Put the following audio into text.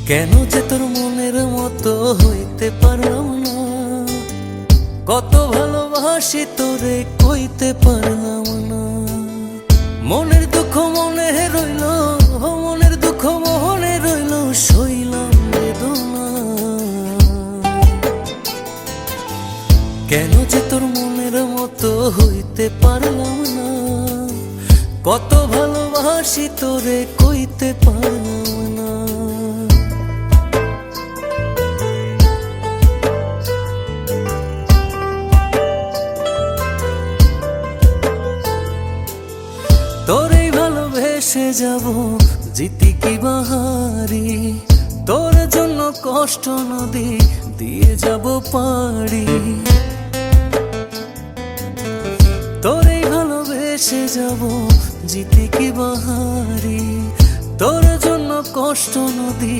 কেন যে তোর মনের মতো হইতে পারলাম না, কত ভালোবাসি তোরে কইতে পারলাম না। মনের দুঃখ মনে রইল, মনের দুঃখ মনে রইল, সইলাম বেদনা। কেন যে তোর মনের মতো হইতে পারলাম না, কত ভালোবাসি তোরে কইতে পারলাম না। তোরেই ভালোবেসে যাব, জিতি কি বাহারি, তোর জন্য কষ্ট নদী দিয়ে যাব পাড়ি। তোরেই ভালোবেসে যাব, জিতি কি বাহারি, তোর জন্য কষ্ট নদী